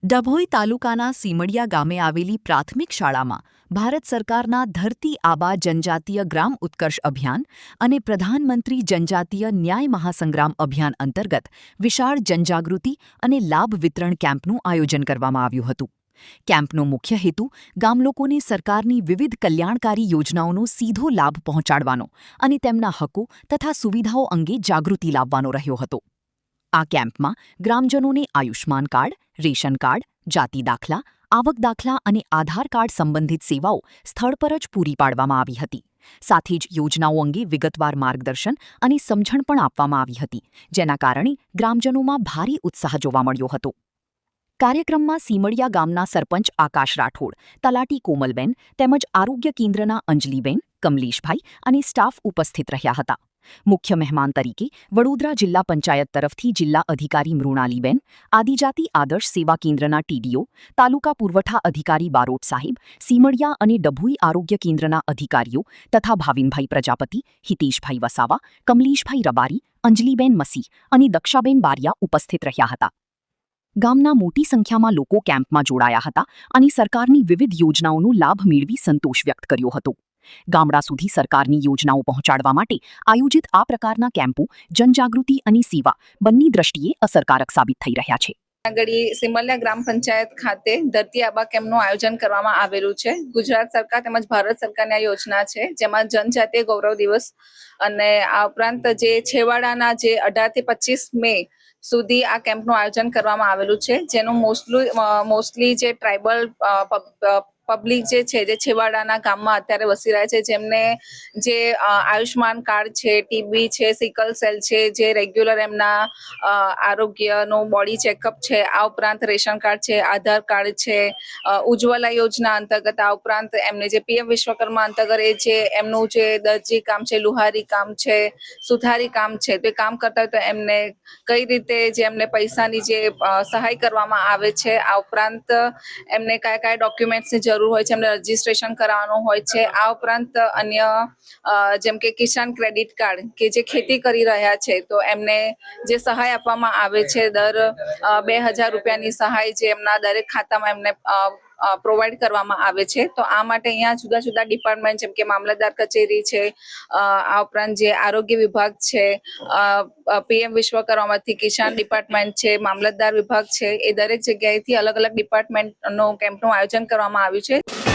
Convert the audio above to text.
ડભોઈ તાલુકાના સીમડિયા ગામે આવેલી પ્રાથમિક શાળામાં ભારત સરકારના ધરતી આબા જનજાતીય ગ્રામ ઉત્કર્ષ અભિયાન અને પ્રધાનમંત્રી જનજાતીય ન્યાય મહાસંગ્રામ અભિયાન અંતર્ગત વિશાળ જનજાગૃતિ અને લાભ વિતરણ કેમ્પનું આયોજન કરવામાં આવ્યું હતું. કેમ્પનો મુખ્ય હેતુ ગામલોકોને સરકારની વિવિધ કલ્યાણકારી યોજનાઓનો સીધો લાભ પહોંચાડવાનો અને તેમના હકો તથા સુવિધાઓ અંગે જાગૃતિ લાવવાનો રહ્યો હતો. આ કેમ્પમાં ગ્રામજનોને આયુષ્માન કાર્ડ, રેશન કાર્ડ, જાતિ દાખલા, આવક દાખલા અને આધાર કાર્ડ સંબંધિત સેવાઓ સ્થળ પર જ પૂરી પાડવામાં આવી હતી. સાથે જ યોજનાઓ અંગે વિગતવાર માર્ગદર્શન અને સમજણ પણ આપવામાં આવી હતી, જેના કારણે ગ્રામજનોમાં ભારે ઉત્સાહ જોવા મળ્યો હતો. કાર્યક્રમમાં સીમડિયા ગામના સરપંચ આકાશ રાઠોડ, તલાટી કોમલબેન તેમજ આરોગ્ય કેન્દ્રના અંજલીબેન, કમલેશભાઈ અને સ્ટાફ ઉપસ્થિત રહ્યા હતા. મુખ્ય મહેમાન તરીકે વડોદરા જિલ્લા પંચાયત તરફથી જિલ્લા અધિકારી મૃણાલીબેન, આદિજાતિ આદર્શ સેવા કેન્દ્રના ટીડીઓ, તાલુકા પુરવઠા અધિકારી બારોટ સાહેબ, સીમડિયા અને ડભોઈ આરોગ્ય કેન્દ્રના અધિકારીઓ તથા ભાવિનભાઈ પ્રજાપતિ, હિતેશભાઈ વસાવા, કમલેશભાઈ રબારી, અંજલીબેન મસી અને દક્ષાબેન બારિયા ઉપસ્થિત રહ્યા હતા. ગામના મોટી સંખ્યામાં લોકો કેમ્પમાં જોડાયા હતા અને સરકારની વિવિધ યોજનાઓનો લાભ મેળવી સંતોષ વ્યક્ત કર્યો હતો. ગામડા સુધી સરકારની યોજનાઓ પહોંચાડવા માટે આયોજિત આ પ્રકારના કેમ્પો જનજાગૃતિ અને સેવા બંને દ્રષ્ટિએ અસરકારક સાબિત થઈ રહ્યા છે. સીમડિયા ગ્રામ પંચાયત ખાતે ધરતી આબા કેમ્પનું આયોજન કરવામાં આવેલું છે. ગુજરાત સરકાર તેમજ ભારત સરકારની આ યોજના છે, જેમાં જનજાતીય ગૌરવ દિવસ અને આ ઉપરાંત જે છેવાડાના જે 18 થી 25 મે સુધી આ કેમ્પનું આયોજન કરવામાં આવેલું છે, જેનું મોસ્ટલી જે ટ્રાઇબલ પબ્લિક જે છે, જે છેવાડાના ગામમાં અત્યારે વસી રહ્યા છે, જેમને જે આયુષ્માન કાર્ડ છે, ટીબી છે, સિકલ સેલ છે, જે રેગ્યુલર એમના આરોગ્યનું બોડી ચેકઅપ છે, આ ઉપરાંત રેશન કાર્ડ છે, આધાર કાર્ડ છે, ઉજ્જવલા યોજના અંતર્ગત આ ઉપરાંત એમને જે પીએમ વિશ્વકર્મા અંતર્ગત એ જે એમનું જે દરજી કામ છે, લુહારી કામ છે, સુથારી કામ છે, તો એ કામ કરતા હોય તો એમને કઈ રીતે જે એમને પૈસાની જે સહાય કરવામાં આવે છે, આ ઉપરાંત એમને કયા કયા ડોક્યુમેન્ટ્સની જરૂર હોય છે, એમને રજીસ્ટ્રેશન કરાવવાનું હોય છે, આ ઉપરાંત અન્ય જેમ કે કિસાન ક્રેડિટ કાર્ડ કે જે ખેતી કરી રહ્યા છે, તો એમને જે સહાય આપવામાં આવે છે, દર 2000 રૂપિયાની સહાય જે એમના દરેક ખાતામાં એમને પ્રોવાઈડ કરવામાં આવે છે. તો આ માટે અહીંયા જુદા જુદા ડિપાર્ટમેન્ટ જેમ કે મામલતદાર કચેરી છે, આ ઉપરાંત જે આરોગ્ય વિભાગ છે, પીએમ વિશ્વકર્માથી કિસાન ડિપાર્ટમેન્ટ છે, મામલતદાર વિભાગ છે, એ દરેક જગ્યાએથી અલગ અલગ ડિપાર્ટમેન્ટનો કેમ્પનું આયોજન કરવામાં આવ્યું છે.